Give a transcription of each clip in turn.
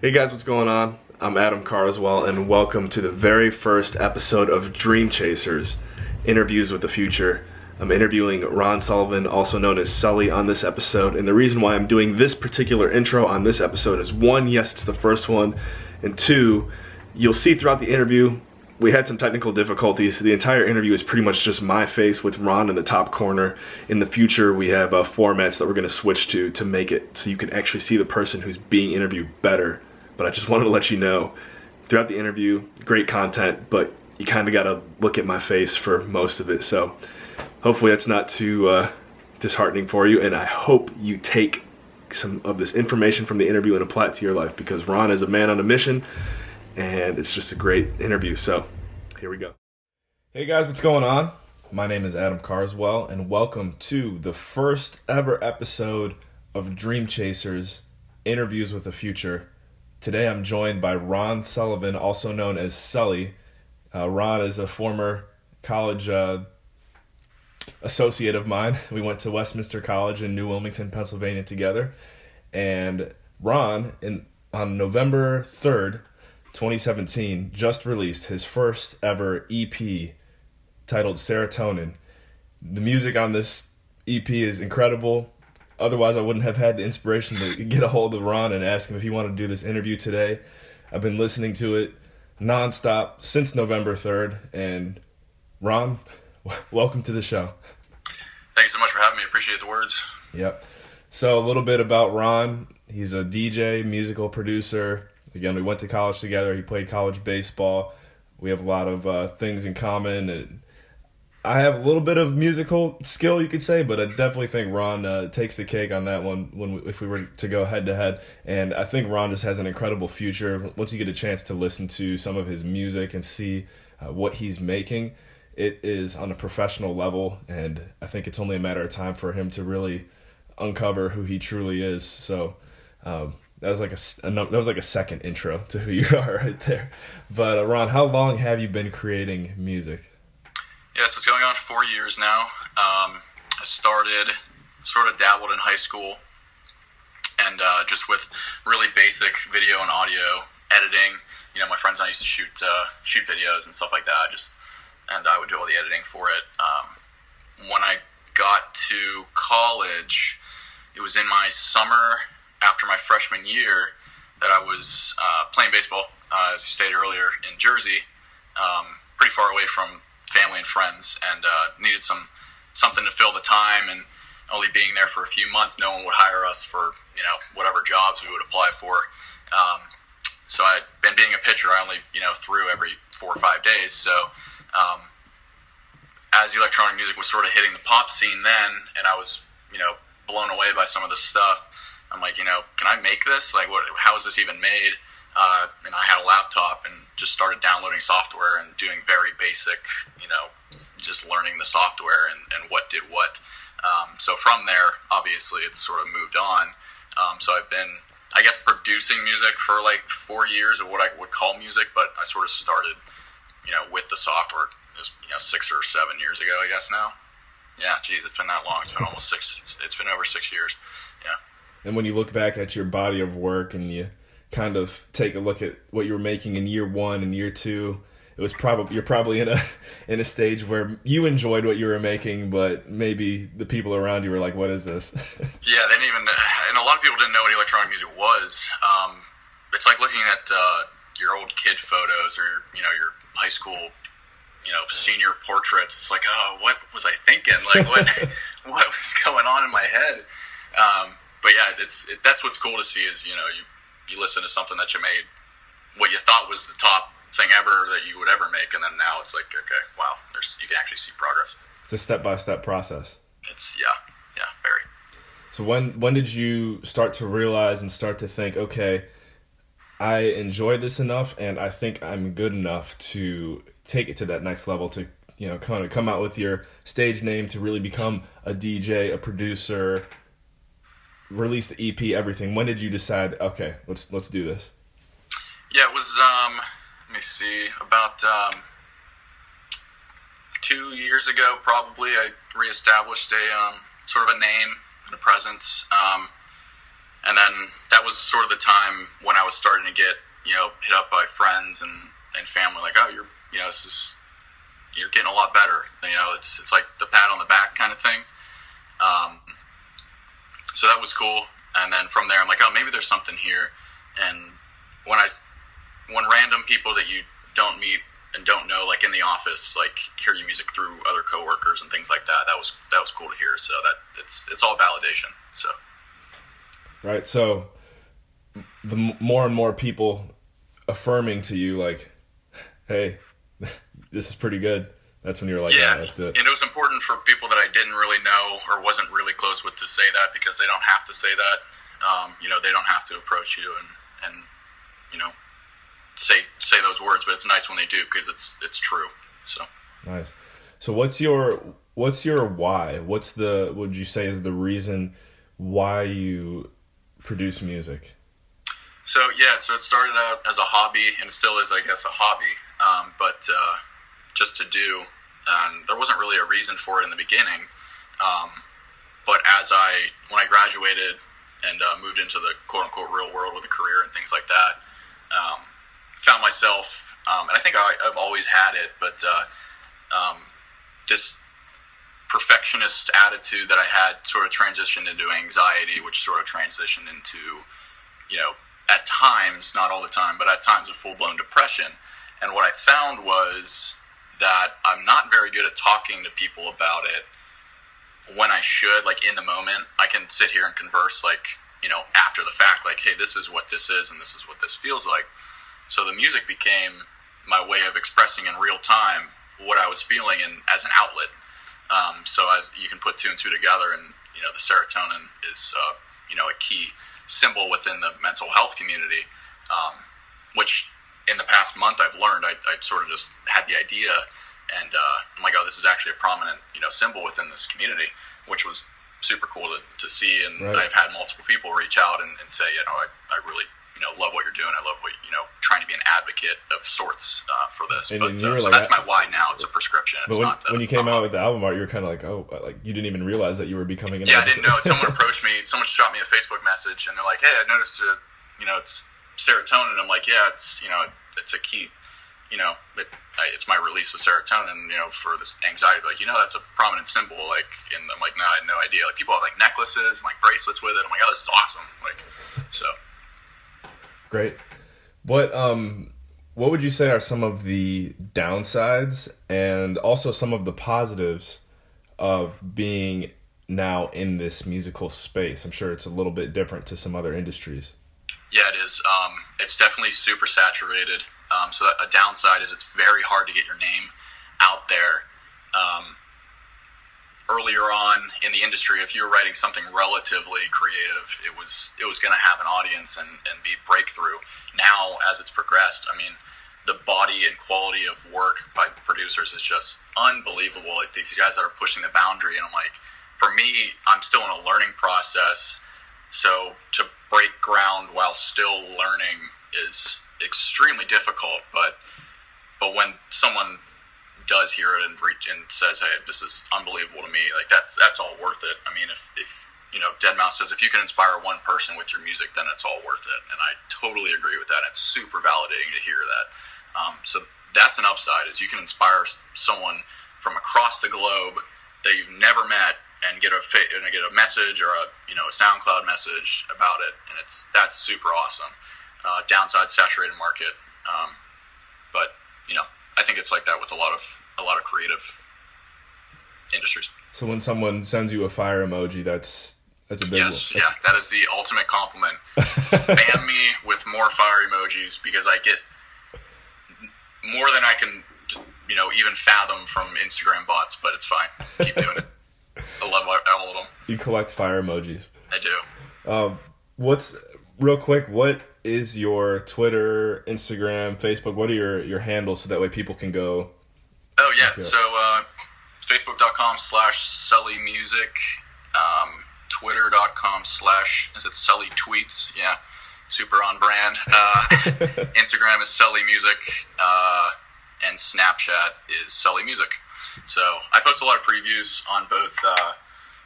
Hey guys, what's going on? I'm Adam Carswell, and welcome to the very first episode of Dream Chasers, Interviews with the Future. I'm interviewing Ron Sullivan, also known as Sully, on this episode, and the reason why I'm doing this particular intro on this episode is one, yes, it's the first one, and two, you'll see throughout the interview, we had some technical difficulties. The entire interview is pretty much just my face with Ron in the top corner. In the future, we have formats that we're going to switch to make it so you can actually see the person who's being interviewed better. But I just wanted to let you know, throughout the interview, great content, but you kind of got to look at my face for most of it. So hopefully that's not too disheartening for you, and I hope you take some of this information from the interview and apply it to your life, because Ron is a man on a mission, and it's just a great interview. So here we go. Hey guys, what's going on? My name is Adam Carswell, and welcome to the first ever episode of Dream Chasers, Interviews with the Future. Today I'm joined by Ron Sullivan, also known as Sully. Ron is a former college associate of mine. We went to Westminster College in New Wilmington, Pennsylvania together. And Ron, on November 3rd, 2017, just released his first ever EP titled Serotonin. The music on this EP is incredible. Otherwise, I wouldn't have had the inspiration to get a hold of Ron and ask him if he wanted to do this interview today. I've been listening to it nonstop since November 3rd. And Ron, welcome to the show. Thanks so much for having me. Appreciate the words. Yep. So a little bit about Ron. He's a DJ, musical producer. Again, we went to college together. He played college baseball. We have a lot of things in common. And I have a little bit of musical skill, you could say, but I definitely think Ron takes the cake on that one if we were to go head-to-head. And I think Ron just has an incredible future. Once you get a chance to listen to some of his music and see what he's making, it is on a professional level, and I think it's only a matter of time for him to really uncover who he truly is. So that was like a second intro to who you are right there. But Ron, how long have you been creating music? Yeah, so it's going on 4 years now. I sort of dabbled in high school, and just with really basic video and audio editing. You know, my friends and I used to shoot videos and stuff like that. And I would do all the editing for it. When I got to college, it was in my summer after my freshman year that I was playing baseball, as you stated earlier, in Jersey, pretty far away from family and friends, and needed something to fill the time. And only being there for a few months, no one would hire us for whatever jobs we would apply for. So being a pitcher, I only threw every 4 or 5 days. So as electronic music was sort of hitting the pop scene then, and I was blown away by some of the stuff, I'm like, can I make this? Like, how is this even made? And I had a laptop and just started downloading software and doing very basic, just learning the software and what did what. So from there, obviously, it's sort of moved on. So I've been, I guess, producing music for like 4 years of what I would call music, but I sort of started, with the software, 6 or 7 years ago, I guess now. Yeah, geez, it's been that long. It's been almost 6. It's been over 6 years. Yeah. And when you look back at your body of work and you kind of take a look at what you were making in year 1 and year 2, you're probably in a stage where you enjoyed what you were making, but maybe the people around you were like, "What is this?" Yeah, and a lot of people didn't know what electronic music was. It's like looking at your old kid photos or your high school senior portraits. It's like, oh, what was I thinking? Like, what was going on in my head? But yeah, that's what's cool to see is you listen to something that you made, what you thought was the top thing ever that you would ever make, and then now it's like, okay, wow, you can actually see progress. It's a step-by-step process. It's very. So when did you start to realize and start to think, okay, I enjoy this enough, and I think I'm good enough to take it to that next level, to kind of come out with your stage name, to really become a DJ, a producer, release the EP, everything? When did you decide, okay, let's do this? Yeah, it was let me see, about 2 years ago probably. I reestablished a sort of a name and a presence. And then that was sort of the time when I was starting to get, hit up by friends and family, like, oh, you're getting a lot better. It's like the pat on the back kind of thing. So that was cool. And then from there, I'm like, oh, maybe there's something here. And when random people that you don't meet and don't know, like in the office, like hear your music through other coworkers and things like that, that was cool to hear. So that it's all validation. So. Right. So the more and more people affirming to you, like, hey, this is pretty good. That's when you're like, yeah, let's do it. And it was important for people that I didn't really know or wasn't really close with to say that, because they don't have to say that. They don't have to approach you and say those words, but it's nice when they do, because it's true. So nice. So what's your why? Would you say is the reason why you produce music? So it started out as a hobby, and it still is, I guess, a hobby, but just to do. And there wasn't really a reason for it in the beginning. But when I graduated and moved into the quote-unquote real world with a career and things like that, found myself, and I think I've always had it, but this perfectionist attitude that I had sort of transitioned into anxiety, which sort of transitioned into, at times, not all the time, but at times a full-blown depression. And what I found was that I'm not very good at talking to people about it when I should, like in the moment. I can sit here and converse, like, after the fact, like, hey, this is what this is and this is what this feels like. So the music became my way of expressing in real time what I was feeling as an outlet. So as you can put two and two together, and, the serotonin is, a key symbol within the mental health community, which in the past month I've learned. I sort of just had the idea, and I'm like, oh, this is actually a prominent, symbol within this community, which was super cool to see. And right. I've had multiple people reach out and say, I really, love what you're doing. I love what, trying to be an advocate of sorts for this. And but you were so like, that's my why now. It's a prescription. It's but not when you came out with the album art, you were kind of like, oh, like you didn't even realize that you were becoming an advocate. I didn't know. Someone approached me. Someone shot me a Facebook message, and they're like, hey, I noticed, it's serotonin. I'm like, yeah, it's, it's a key, it's my release of serotonin, for this anxiety. Like, that's a prominent symbol. Like, and I'm like, no, I had no idea. Like, people have like necklaces and like bracelets with it. I'm like, oh, this is awesome. Like, so. Great. What would you say are some of the downsides and also some of the positives of being now in this musical space? I'm sure it's a little bit different to some other industries. Yeah, it is. It's definitely super saturated. So a downside is it's very hard to get your name out there. Earlier on in the industry, if you were writing something relatively creative, it was going to have an audience and be breakthrough. Now, as it's progressed, I mean, the body and quality of work by producers is just unbelievable. Like, these guys that are pushing the boundary, and I'm like, for me, I'm still in a learning process. So to break ground while still learning is extremely difficult. But when someone does hear it and says, hey, this is unbelievable to me, like that's all worth it. I mean, if Deadmau5 says, if you can inspire one person with your music, then it's all worth it. And I totally agree with that. It's super validating to hear that. So that's an upside, is you can inspire someone from across the globe that you've never met and get a message or a SoundCloud message about it, and that's super awesome. Downside, saturated market, but I think it's like that with a lot of creative industries. So when someone sends you a fire emoji, that's a big one. Yes, that is the ultimate compliment. Spam me with more fire emojis, because I get more than I can, even fathom from Instagram bots. But it's fine. Keep doing it. I love all of them. You collect fire emojis. I do. What is your Twitter, Instagram, Facebook? What are your handles, so that way people can go? Oh, yeah. So Facebook.com/Sulli Music, Twitter.com/ is it Sulli Tweets? Yeah, super on brand. Instagram is Sulli Music, and Snapchat is Sulli Music. So I post a lot of previews on both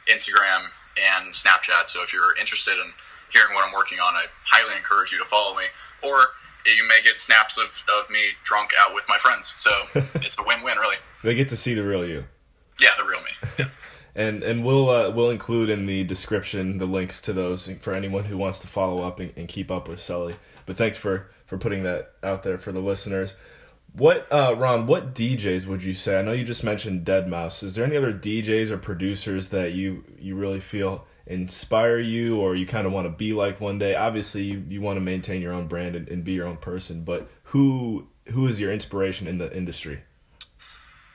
Instagram and Snapchat. So if you're interested in hearing what I'm working on, I highly encourage you to follow me. Or you may get snaps of me drunk out with my friends. So it's a win-win, really. They get to see the real you. Yeah, the real me. Yeah. And we'll include in the description the links to those for anyone who wants to follow up and keep up with Sully. But thanks for putting that out there for the listeners. What Ron, what DJs would you say? I know you just mentioned deadmau5. Is there any other DJs or producers that you really feel inspire you, or you kind of want to be like one day? Obviously, you want to maintain your own brand and be your own person, but who is your inspiration in the industry?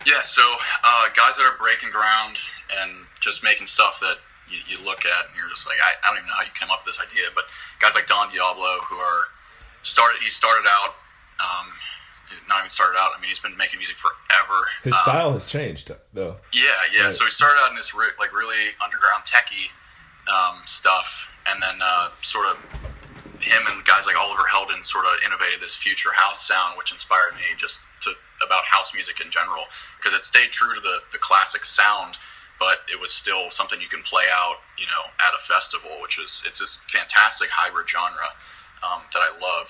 Yeah, so guys that are breaking ground and just making stuff that you look at and you're just like, I don't even know how you came up with this idea, but guys like Don Diablo, who he started out, not even started out, I mean, he's been making music forever. His style has changed, though. Yeah, right. So he started out in this really underground techie stuff, and then sort of him and guys like Oliver Heldens sort of innovated this future house sound, which inspired me about house music in general, because it stayed true to the classic sound, but it was still something you can play out, at a festival, it's this fantastic hybrid genre that I love.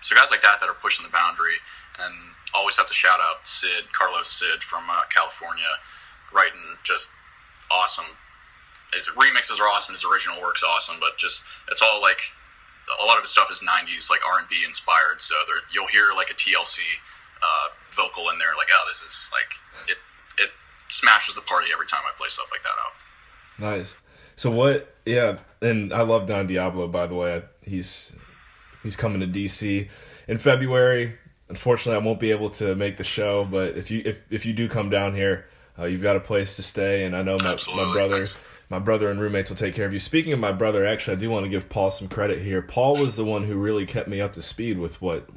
So guys like that are pushing the boundary, and always have to shout out Carlos Sid from California, writing just awesome. His remixes are awesome, his original work's awesome, but it's all like, a lot of his stuff is 90s, like R&B inspired, so you'll hear like a TLC vocal in there, like, oh, this is like, it smashes the party every time I play stuff like that out. Nice. So and I love Don Diablo, by the way. He's coming to DC in February. Unfortunately, I won't be able to make the show, but if you do come down here, you've got a place to stay, and I know my brother and roommates will take care of you. Speaking of my brother, actually, I do want to give Paul some credit here. Paul was the one who really kept me up to speed with what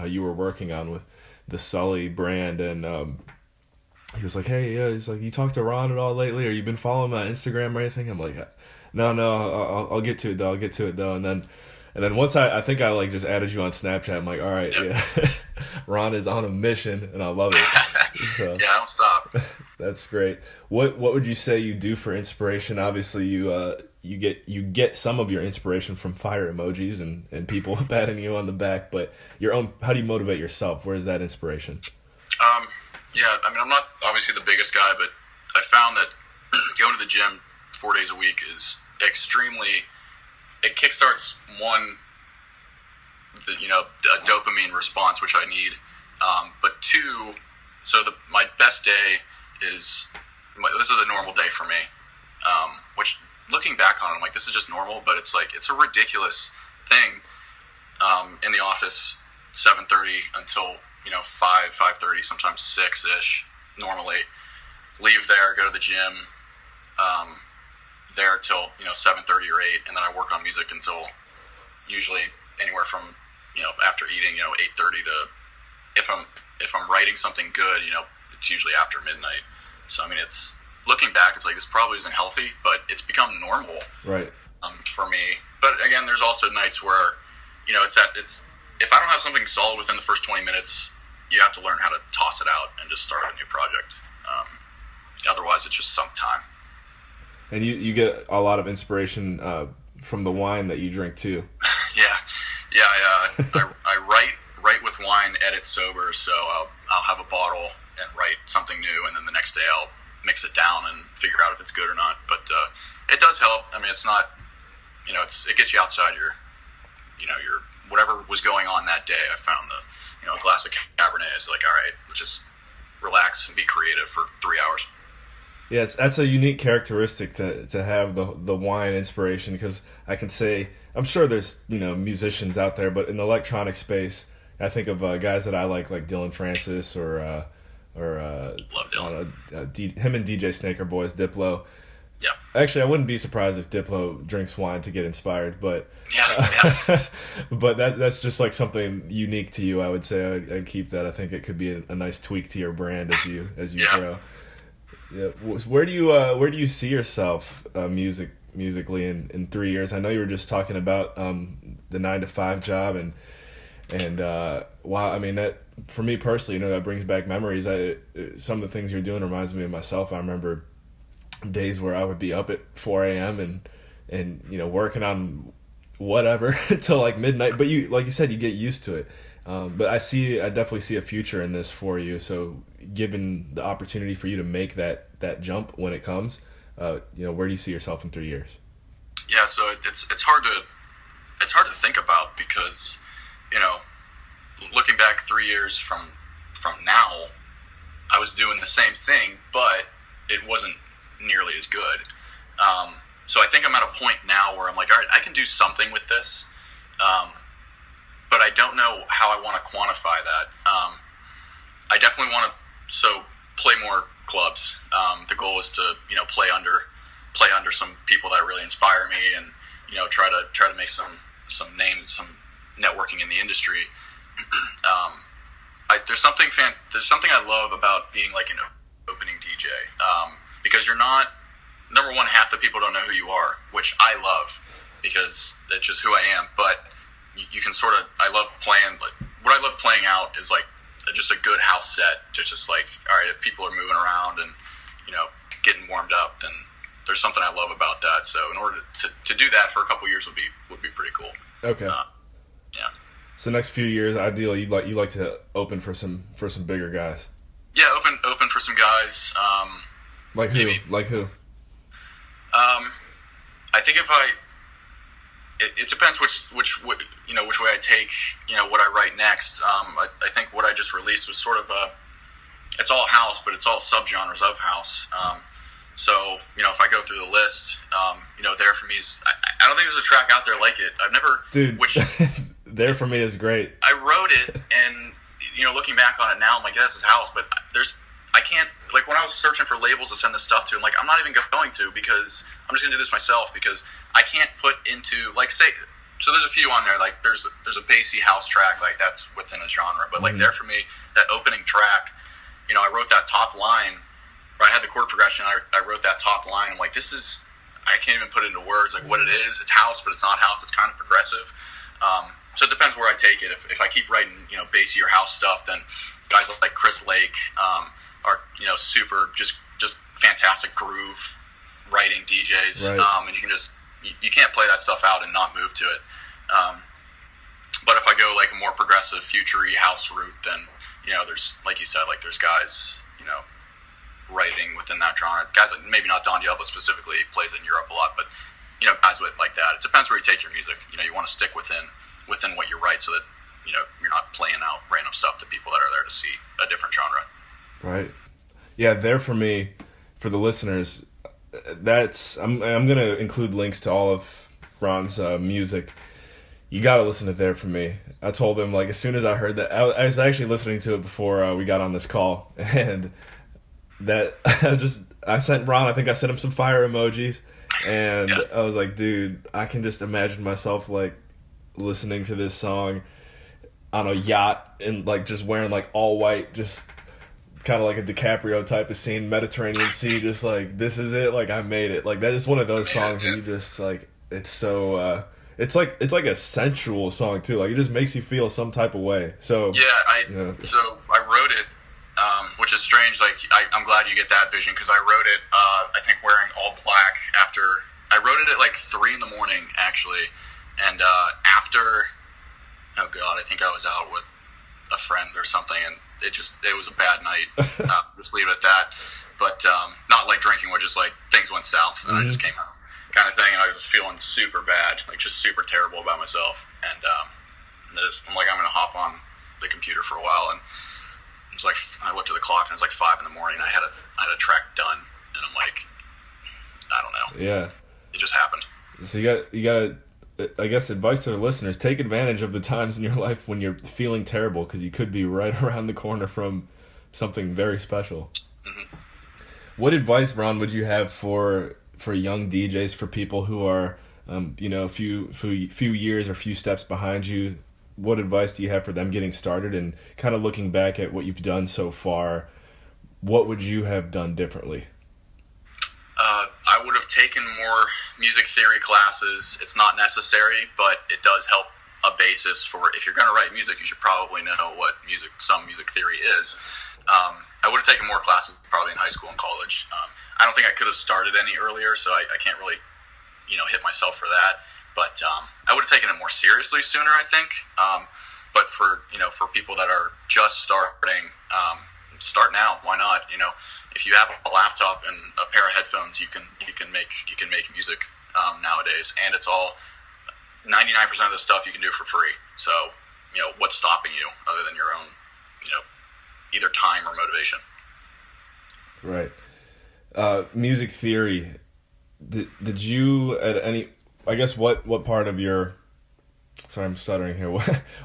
you were working on with the Sully brand, and he was like, "Hey, yeah," he's like, "You talked to Ron at all lately? Or you been following my Instagram or anything?" I'm like, "No, I'll get to it though." And then once I think I like just added you on Snapchat. I'm like, all right, yeah. Ron is on a mission, and I love it. So, yeah, I don't stop. That's great. What would you say you do for inspiration? Obviously, you get some of your inspiration from fire emojis and people patting you on the back, but how do you motivate yourself? Where's that inspiration? Yeah, I mean, I'm not obviously the biggest guy, but I found that going to the gym 4 days a week is it kickstarts a dopamine response, which I need. But two, my best day this is a normal day for me. Which looking back on it, I'm like, this is just normal, but it's like, it's a ridiculous thing. In the office, 7:30 until 5:30, sometimes 6-ish normally. Leave there, go to the gym. There till 7:30 or 8, and then I work on music until usually anywhere from after eating 8:30 to if I'm writing something good it's usually after midnight. So I mean, it's looking back, it's like this probably isn't healthy, but it's become normal, right? For me. But again, there's also nights where it's if I don't have something solid within the first 20 minutes, you have to learn how to toss it out and just start a new project. Otherwise, it's just sunk time. And you get a lot of inspiration from the wine that you drink too. Yeah. I write with wine, edit sober. So I'll have a bottle and write something new, and then the next day I'll mix it down and figure out if it's good or not. But it does help. I mean, it's not, it gets you outside your whatever was going on that day. I found a glass of Cabernet is like, all right, let's just relax and be creative for 3 hours. Yeah, that's a unique characteristic to have the wine inspiration, because I can say, I'm sure there's musicians out there, but in the electronic space, I think of guys that I like Dylan Francis or Love Dylan. Him and DJ Snake are boys. Diplo. Yeah. Actually, I wouldn't be surprised if Diplo drinks wine to get inspired, but yeah. But that's just like something unique to you. I would say I'd keep that. I think it could be a nice tweak to your brand as you grow. Yeah. Where do you see yourself musically in 3 years? I know you were just talking about the 9-to-5 job and wow, I mean, that for me personally, that brings back memories. Some of the things you're doing reminds me of myself. I remember days where I would be up at 4 a.m. and working on whatever till like midnight. But you, like you said, you get used to it. But I definitely see a future in this for you. So given the opportunity for you to make that jump when it comes, where do you see yourself in 3 years? Yeah, so it's hard to think about because, looking back 3 years from now, I was doing the same thing, but it wasn't nearly as good. So I think I'm at a point now where I'm like, all right, I can do something with this, but I don't know how I want to quantify that. I definitely want to play more clubs. The goal is to play under some people that really inspire me, and try to make some names, some networking in the industry. There's something I love about being like an opening DJ, because you're not, number one, half the people don't know who you are, which I love because it's just who I am. But you can I love playing. What I love playing out is like just a good house set. Just like, all right, if people are moving around and getting warmed up, then there's something I love about that. So in order to do that for a couple years would be pretty cool. Okay. Yeah. So next few years, ideally, you like to open for some bigger guys. Yeah, open for some guys. Like who? Maybe. Like who? I think it depends which way I take what I write next. I think what I just released was sort of it's all house, but it's all subgenres of house. So if I go through the list, There For Me is, I don't think there's a track out there like it. I've never, dude. There For Me is great. I wrote it, and looking back on it now, I'm like, this is house, but I can't, like, when I was searching for labels to send this stuff to, I'm like, I'm not even going to, because I'm just gonna do this myself, because I can't put into, like, say, so there's a few on there, like, there's a bassy house track, like, that's within a genre, but like, There For Me, that opening track, I wrote that top line, or I had the chord progression, I wrote that top line, I'm like, I can't even put it into words, like, what it is. It's house, but it's not house, it's kind of progressive. So it depends where I take it. If I keep writing, bassier house stuff, then guys like Chris Lake are, super, just fantastic groove writing DJs. Right. And you can't play that stuff out and not move to it. But if I go like a more progressive, future-y house route, then, there's, like you said, like there's guys, writing within that genre. Guys like, maybe not Don Diablo specifically, he plays in Europe a lot, but, guys with like that. It depends where you take your music. You want to stick within what you write, so that you're not playing out random stuff to people that are there to see a different genre. Right. Yeah, There For Me, for the listeners, I'm gonna include links to all of Ron's music. You gotta listen to There For Me. I told him, like, as soon as I heard that, I was actually listening to it before we got on this call, and that I sent Ron, I think I sent him some fire emojis, and yeah. I was like, dude, I can just imagine myself like listening to this song on a yacht and like just wearing like all white, just kind of like a DiCaprio type of scene, Mediterranean Sea, just like, this is it, like I made it. Like that is one of those songs where you just like, it's so it's like a sensual song too, like it just makes you feel some type of way. So yeah, so I wrote it, which is strange. Like I'm glad you get that vision, because I wrote it I think wearing all black. After I wrote it at like 3 a.m. actually. And after, oh God, I think I was out with a friend or something, and it was a bad night. Just leave it at that. But not like drinking, but just like things went south, and I just came out, kind of thing. And I was feeling super bad, like just super terrible about myself. And I'm like, I'm gonna hop on the computer for a while, and it was like, I looked at the clock, and it was like 5 a.m. I had a track done, and I'm like, I don't know. Yeah. It just happened. So you got. I guess advice to the listeners: take advantage of the times in your life when you're feeling terrible, because you could be right around the corner from something very special. Mm-hmm. What advice, Ron, would you have for young DJs, for people who are, a few years or few steps behind you? What advice do you have for them getting started, and kind of looking back at what you've done so far? What would you have done differently? I would have taken more music theory classes. It's not necessary, but it does help a basis for, if you're going to write music, you should probably know what some music theory is. I would have taken more classes probably in high school and college. I don't think I could have started any earlier, so I can't really, hit myself for that. But I would have taken it more seriously sooner, I think. But for people that are just starting, start now. Why not? If you have a laptop and a pair of headphones, you can make music nowadays, and it's all 99% of the stuff you can do for free. So what's stopping you other than your own either time or motivation? Right. Music theory. Did you at any? I guess what part of your? Sorry, I'm stuttering here.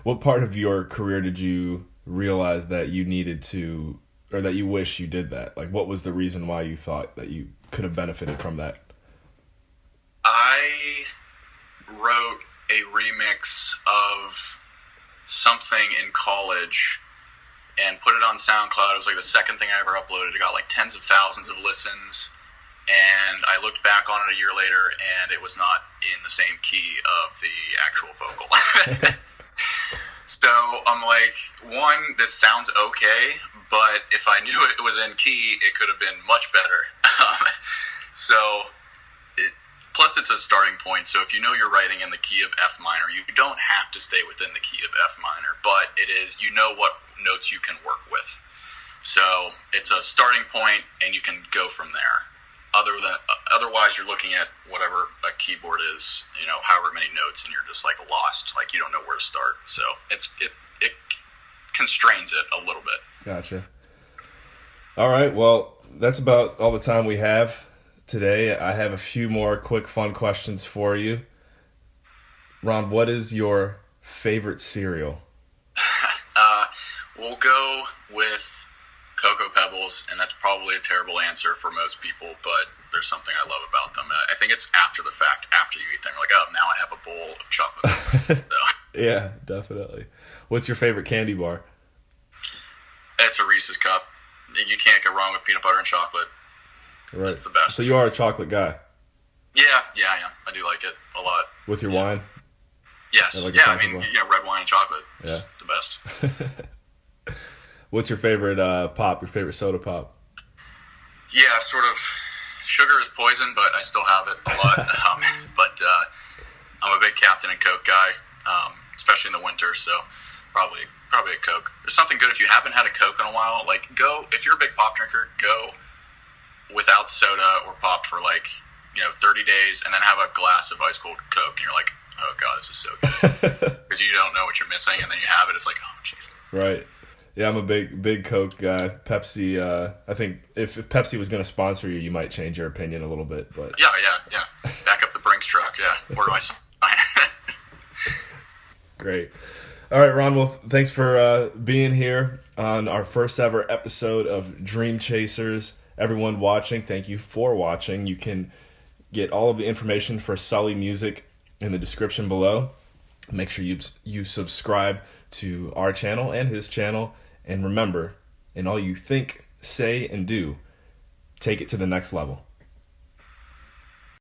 What part of your career did you realize that you needed to, or that you wish you did that? Like, what was the reason why you thought that you could have benefited from that? I wrote a remix of something in college and put it on SoundCloud. It was like the second thing I ever uploaded. It got like tens of thousands of listens. And I looked back on it a year later, and it was not in the same key of the actual vocal. So I'm like, one, this sounds okay, but if I knew it was in key, it could have been much better. Plus it's a starting point, so if you know you're writing in the key of F minor, you don't have to stay within the key of F minor, but it is, what notes you can work with. So it's a starting point, and you can go from there. Otherwise, you're looking at whatever a keyboard is, however many notes, and you're just like lost, like you don't know where to start. So it constrains it a little bit. Gotcha. All right, well, that's about all the time we have today. I have a few more quick, fun questions for you. Ron, what is your favorite cereal? We'll go with Cocoa Pebbles, and that's probably a terrible answer for most people, but there's something I love about them. I think it's after the fact, after you eat them. You're like, oh, now I have a bowl of chocolate. So. Yeah, definitely. What's your favorite candy bar? It's a Reese's Cup. You can't go wrong with peanut butter and chocolate. Right. It's the best. So you are a chocolate guy? Yeah, I am. I do like it a lot. With your wine? Yes. Like red wine and chocolate. It's the best. What's your favorite pop, your favorite soda pop? Yeah, sort of. Sugar is poison, but I still have it a lot. But I'm a big Captain and Coke guy, especially in the winter, so probably a Coke. There's something good if you haven't had a Coke in a while. Like, if you're a big pop drinker, go without soda or pop for 30 days, and then have a glass of ice cold Coke, and you're like, oh god, this is so good. Because you don't know what you're missing, and then you have it, it's like, oh jeez. Right. Yeah, I'm a big Coke guy. Pepsi, I think if Pepsi was going to sponsor you, you might change your opinion a little bit. But Yeah. Back up the Brinks truck, yeah. Where do I sign? Great. All right, Ron, well, thanks for being here on our first ever episode of Dream Chasers. Everyone watching, thank you for watching. You can get all of the information for SULLI music in the description below. Make sure you subscribe to our channel and his channel. And remember, in all you think, say, and do, take it to the next level.